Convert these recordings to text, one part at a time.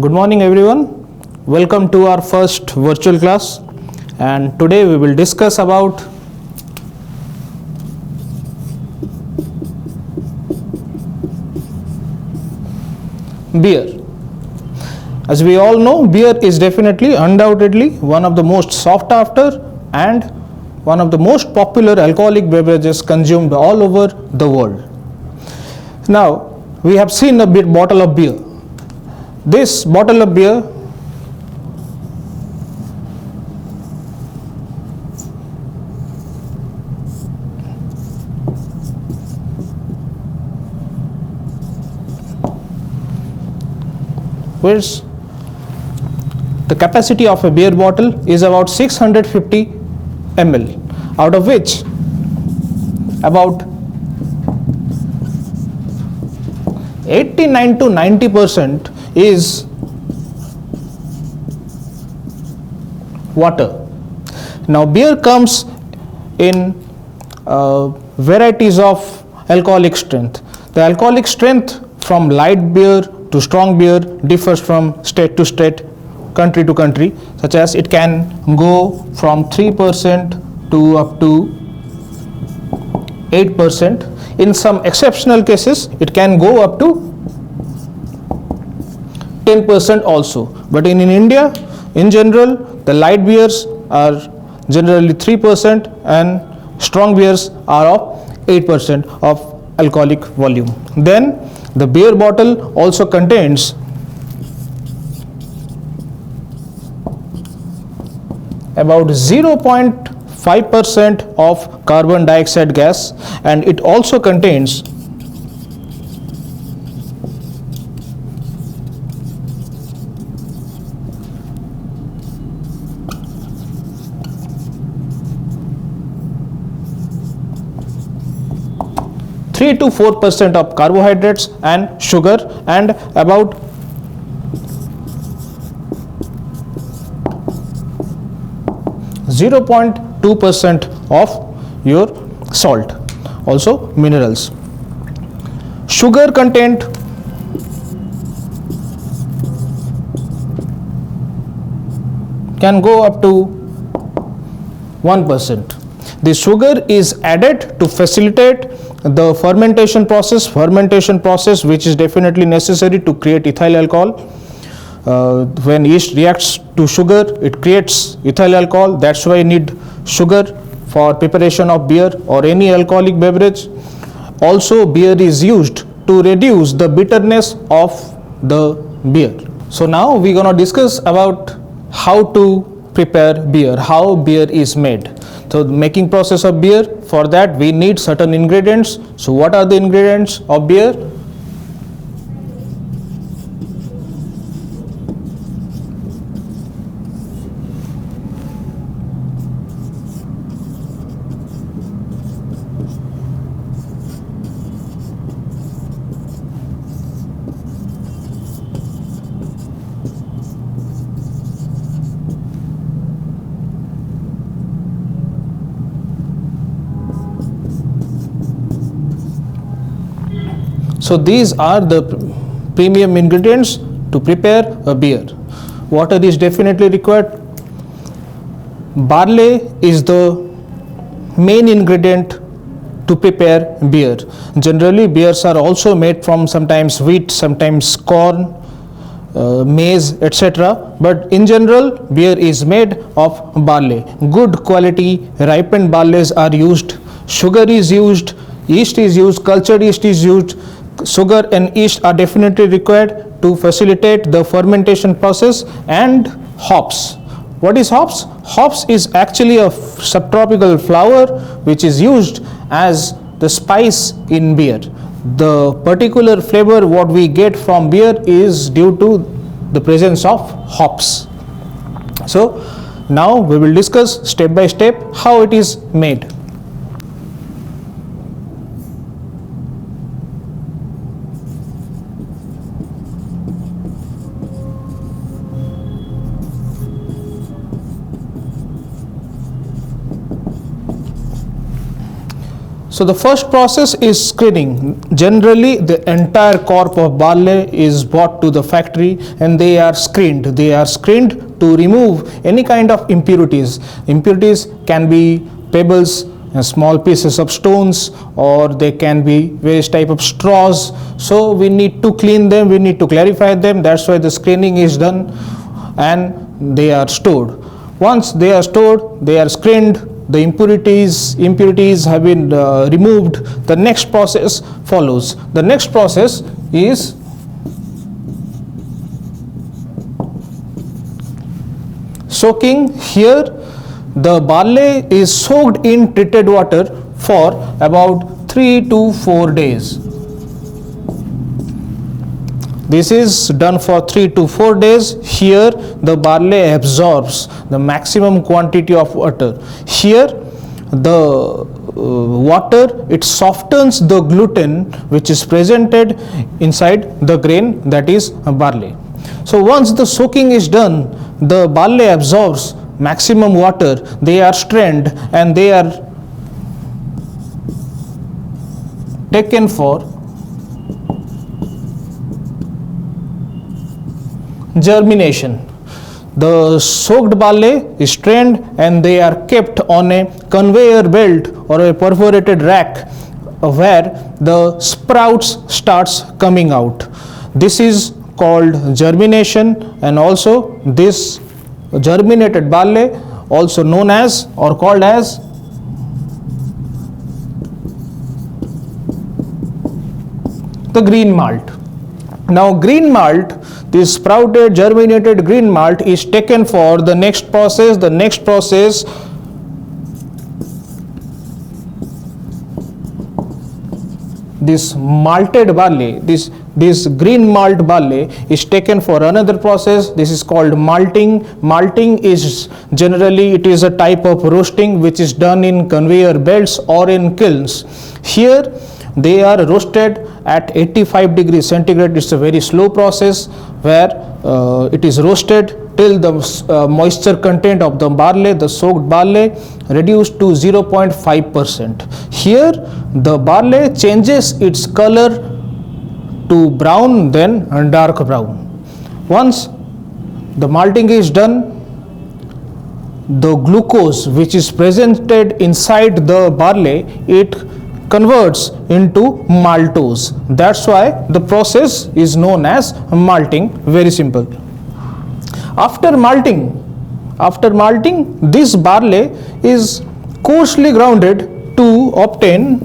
Good morning everyone. Welcome to our first virtual class, and today we will discuss about beer. As we all know, beer is definitely, undoubtedly one of the most sought after and one of the most popular alcoholic beverages consumed all over the world. Now, we have seen a bottle of beer. This bottle of beer where's the capacity of a beer bottle is about 650 ml, out of which about 89 to 90% is water. Now, beer comes in varieties of alcoholic strength. The alcoholic strength from light beer to strong beer differs from state to state, country to country, such as it can go from 3% to up to 8%. In some exceptional cases, it can go up to 10% also. But in India, in general, the light beers are generally 3% and strong beers are of 8% of alcoholic volume. Then the beer bottle also contains about 0.5% of carbon dioxide gas, and it also contains (3 to 4% of carbohydrates and sugar, and about 0.2% of your salt, also minerals. Sugar content can go up to 1%. The sugar is added to facilitate the fermentation process which is definitely necessary to create ethyl alcohol. When yeast reacts to sugar, it creates ethyl alcohol. That's why you need sugar for preparation of beer or any alcoholic beverage. Also, beer is used to reduce the bitterness of the beer. So now we're going to discuss about how to prepare beer, how beer is made. So the making process of beer, for that we need certain ingredients. So what are the ingredients of beer? So these are the premium ingredients to prepare a beer. Water is definitely required. Barley is the main ingredient to prepare beer. Generally, beers are also made from sometimes wheat, sometimes corn, maize, etc. But in general, beer is made of barley. Good quality ripened barleys are used. Sugar is used. Yeast is used. Cultured yeast is used. Sugar and yeast are definitely required to facilitate the fermentation process. And hops. What is hops? Hops is actually a subtropical flower which is used as the spice in beer. The particular flavor what we get from beer is due to the presence of hops. So now we will discuss step by step how it is made. So the first process is screening. Generally, the entire crop of barley is brought to the factory and they are screened. They are screened to remove any kind of impurities. Impurities can be pebbles, small pieces of stones, or they can be various type of straws. So we need to clean them, we need to clarify them. That's why the screening is done and they are stored. Once they are stored, they are screened, the impurities have been removed. The next process follows. The next process is soaking. Here the barley is soaked in treated water for about 3 to 4 days. This is done for 3 to 4 days. Here the barley absorbs the maximum quantity of water. Here the water, it softens the gluten which is presented inside the grain, that is barley. So once the soaking is done, the barley absorbs maximum water. They are strained and they are taken for germination. The soaked barley is strained and they are kept on a conveyor belt or a perforated rack where the sprouts starts coming out. This is called germination, and also this germinated barley, also known as or called as the green malt. Now green malt, this sprouted germinated green malt is taken for the next process. The next process this malted barley, this green malt barley is taken for another process. This is called malting. Malting is generally, it is a type of roasting which is done in conveyor belts or in kilns. Here they are roasted at 85 degrees centigrade. It's a very slow process where it is roasted till the moisture content of the barley, the soaked barley, reduced to 0.5%. Here the barley changes its color to brown, then dark brown. Once the malting is done, the glucose which is presented inside the barley, it converts into maltose. That's why the process is known as malting. Very simple. After malting, this barley is coarsely grounded to obtain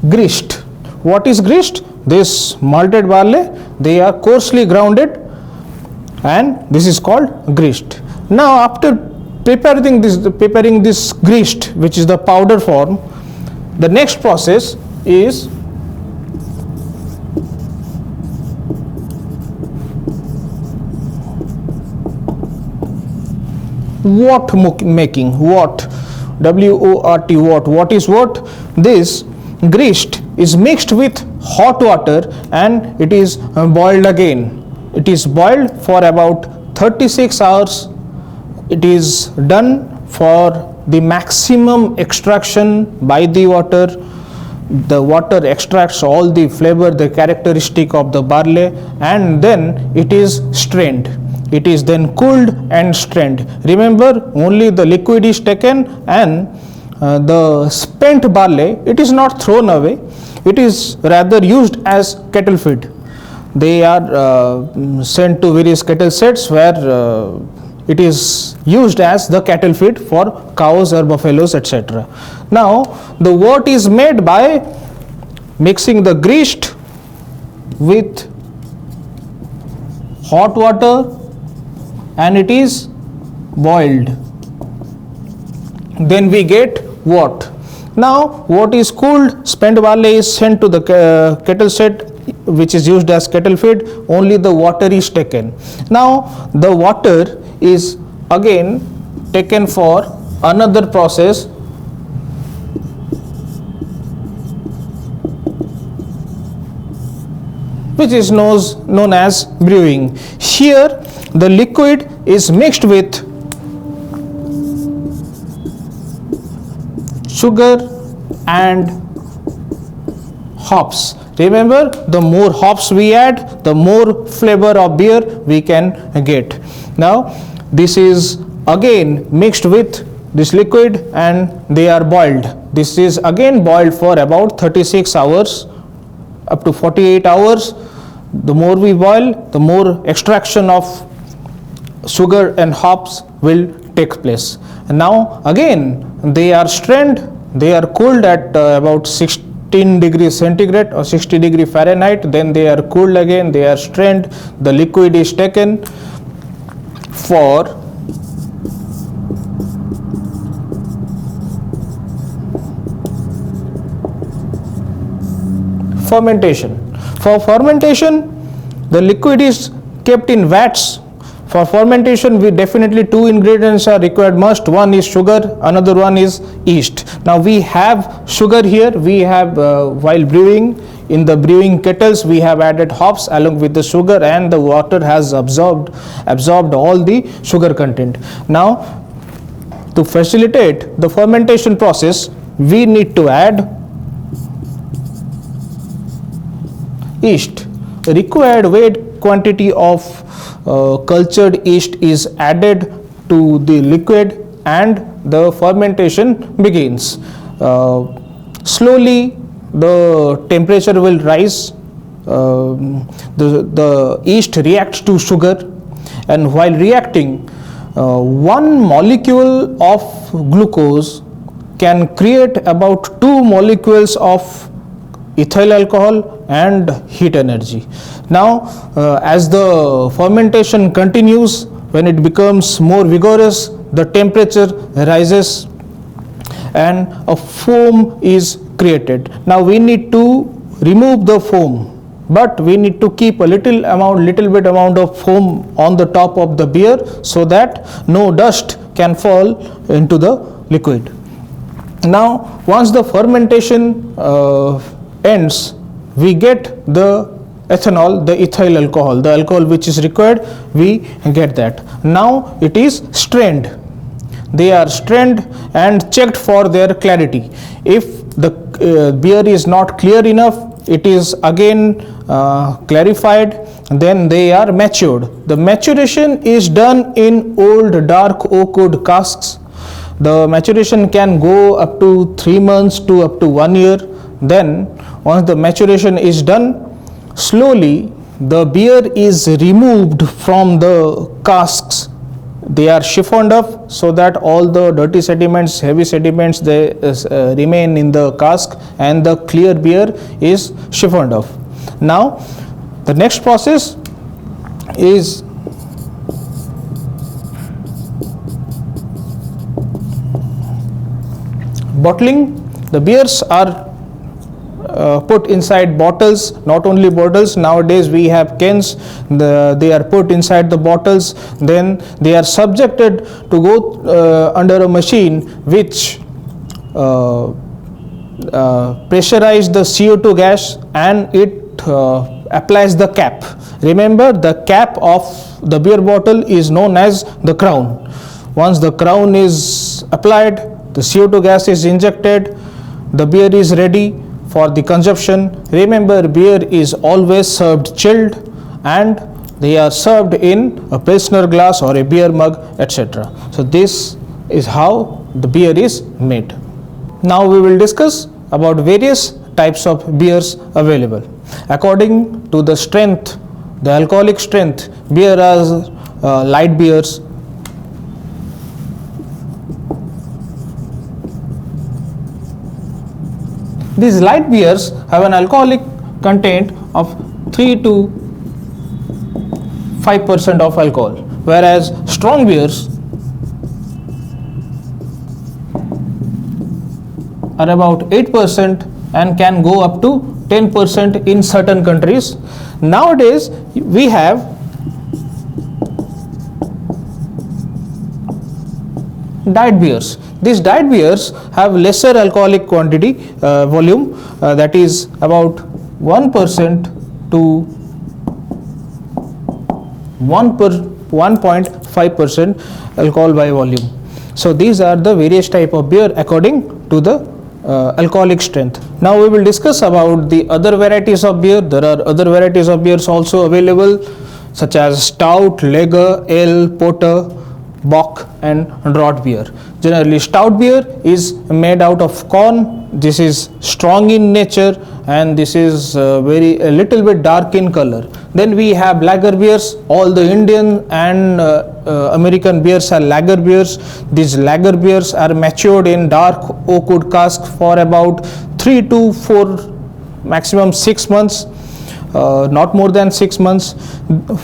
grist. What is grist? This malted barley, they are coarsely grounded and this is called grist. Now after preparing this grist, which is the powder form, the next process is wort making. Wort, W-O-R-T, wort. What is wort? This grist is mixed with hot water and it is boiled again. It is boiled for about 36 hours. It is done for the maximum extraction by the water. The water extracts all the flavor, the characteristic of the barley, and then it is strained. It is then cooled and strained. Remember, only the liquid is taken and the spent barley, it is not thrown away. It is rather used as cattle feed. They are sent to various cattle sets where it is used as the cattle feed for cows or buffaloes, etc. Now the wort is made by mixing the grist with hot water and it is boiled. Then we get wort. Now wort is cooled, spent barley is sent to the cattle set which is used as cattle feed. Only the water is taken. Now the water is again taken for another process which is known as brewing. Here the liquid is mixed with sugar and hops. Remember, the more hops we add, the more flavor of beer we can get. Now this is again mixed with this liquid and they are boiled. This is again boiled for about 36 hours up to 48 hours. The more we boil, the more extraction of sugar and hops will take place. And now again they are strained, they are cooled at about 16 degrees centigrade or 60 degree Fahrenheit. Then they are cooled again, they are strained, the liquid is taken for fermentation. For fermentation, the liquid is kept in vats. For fermentation, we definitely two ingredients are required must. One is sugar, another one is yeast. Now we have sugar here. We have while brewing in the brewing kettles, we have added hops along with the sugar, and the water has absorbed all the sugar content. Now to facilitate the fermentation process, we need to add yeast. Required weight quantity of cultured yeast is added to the liquid and the fermentation begins. Slowly the temperature will rise, the yeast reacts to sugar, and while reacting, one molecule of glucose can create about 2 molecules of ethyl alcohol and heat energy. Now as the fermentation continues, when it becomes more vigorous, the temperature rises and a foam is created. Now we need to remove the foam, but we need to keep a little bit amount of foam on the top of the beer so that no dust can fall into the liquid. Now once the fermentation ends, we get the ethanol, the ethyl alcohol, the alcohol which is required, we get that. Now it is strained. They are strained and checked for their clarity. If the beer is not clear enough, it is again clarified, then they are matured. The maturation is done in old dark oak wood casks. The maturation can go up to 3 months to up to 1 year. Then once the maturation is done, slowly the beer is removed from the casks. They are siphoned off so that all the dirty sediments, heavy sediments, they remain in the cask, and the clear beer is siphoned off. Now the next process is bottling. The beers are put inside bottles. Not only bottles, nowadays we have cans. They are put inside the bottles, then they are subjected to go under a machine which pressurize the CO2 gas, and it applies the cap. Remember, the cap of the beer bottle is known as the crown. Once the crown is applied, the CO2 gas is injected, the beer is ready for the consumption. Remember, beer is always served chilled, and they are served in a Pilsner glass or a beer mug, etc. So this is how the beer is made. Now we will discuss about various types of beers available. According to the strength, the alcoholic strength, beer has light beers, these light beers have an alcoholic content of 3 to 5% of alcohol, whereas strong beers are about 8% and can go up to 10% in certain countries. Nowadays we have diet beers. These diet beers have lesser alcoholic quantity volume, that is about 1% to 1.5% alcohol by volume. So these are the various type of beer according to the alcoholic strength. Now we will discuss about the other varieties of beer. There are other varieties of beers also available, such as stout, lager, ale, porter, bock and draught beer. Generally stout beer is made out of corn. This is strong in nature and this is a little bit dark in color. Then we have lager beers. All the Indian and American beers are lager beers. These lager beers are matured in dark oak wood cask for about 3 to 4, maximum 6 months. Not more than 6 months.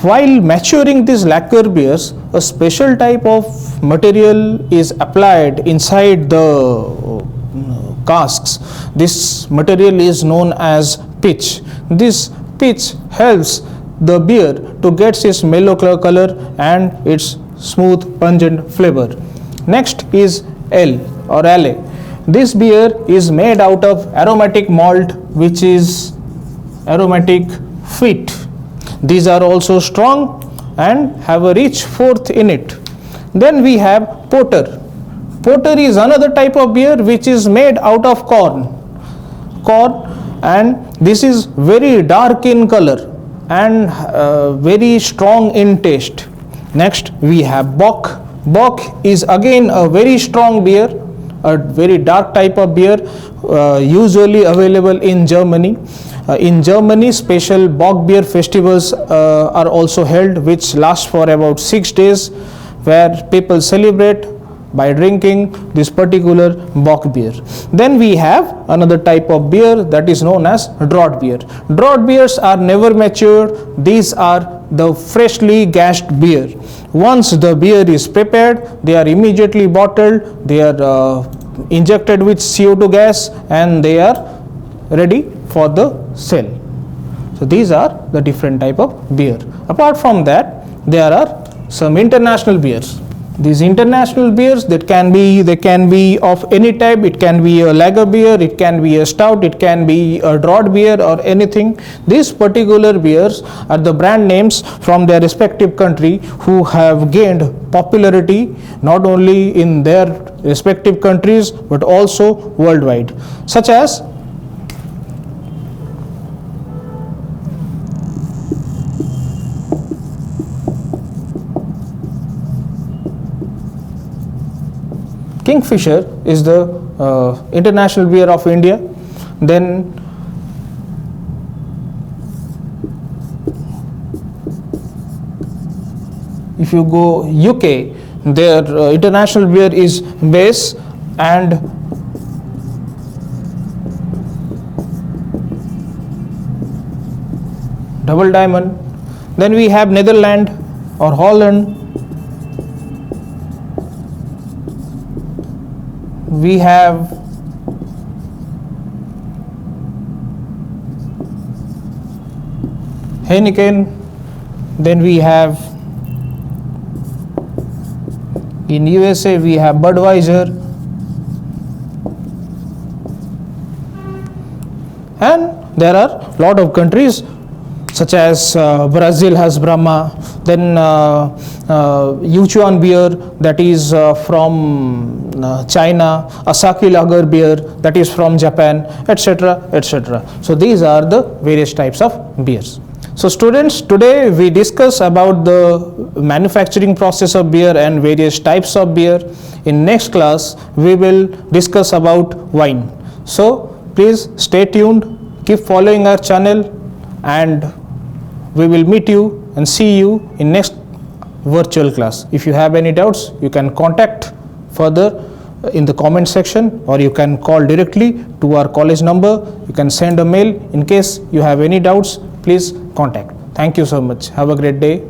While maturing these lager beers, a special type of material is applied inside the casks. This material is known as pitch. This pitch helps the beer to get its mellow color and its smooth pungent flavor. Next is ale or ale. This beer is made out of aromatic malt, which is aromatic wheat. These are also strong and have a rich fourth in it. Then we have porter. Porter is another type of beer which is made out of corn, and this is very dark in color and very strong in taste. Next we have bock. Bock is again a very strong beer, a very dark type of beer, usually available in Germany. In Germany, special bock beer festivals are also held, which last for about 6 days, where people celebrate by drinking this particular bock beer. Then we have another type of beer that is known as draught beer. Draught beers are never matured. These are the freshly gassed beer. Once the beer is prepared, they are immediately bottled, they are injected with CO2 gas and they are ready for the sale. So these are the different type of beer. Apart from that, there are some international beers. These international beers they can be of any type. It can be a lager beer, it can be a stout, it can be a draught beer or anything. These particular beers are the brand names from their respective country who have gained popularity not only in their respective countries but also worldwide, such as Kingfisher is the international beer of India. Then if you go UK, their international beer is Base and Double Diamond. Then we have Netherlands or Holland. We have Heineken. Then we have in USA we have Budweiser, and there are a lot of countries such as Brazil has Brahma, then Yinchuan beer that is from China, Asahi lager beer that is from Japan, etc., etc. So these are the various types of beers. So students, today we discuss about the manufacturing process of beer and various types of beer. In next class we will discuss about wine. So please stay tuned, keep following our channel, and we will meet you and see you in next virtual class. If you have any doubts, you can contact further in the comment section, or you can call directly to our college number. You can send a mail. In case you have any doubts, please contact. Thank you so much. Have a great day.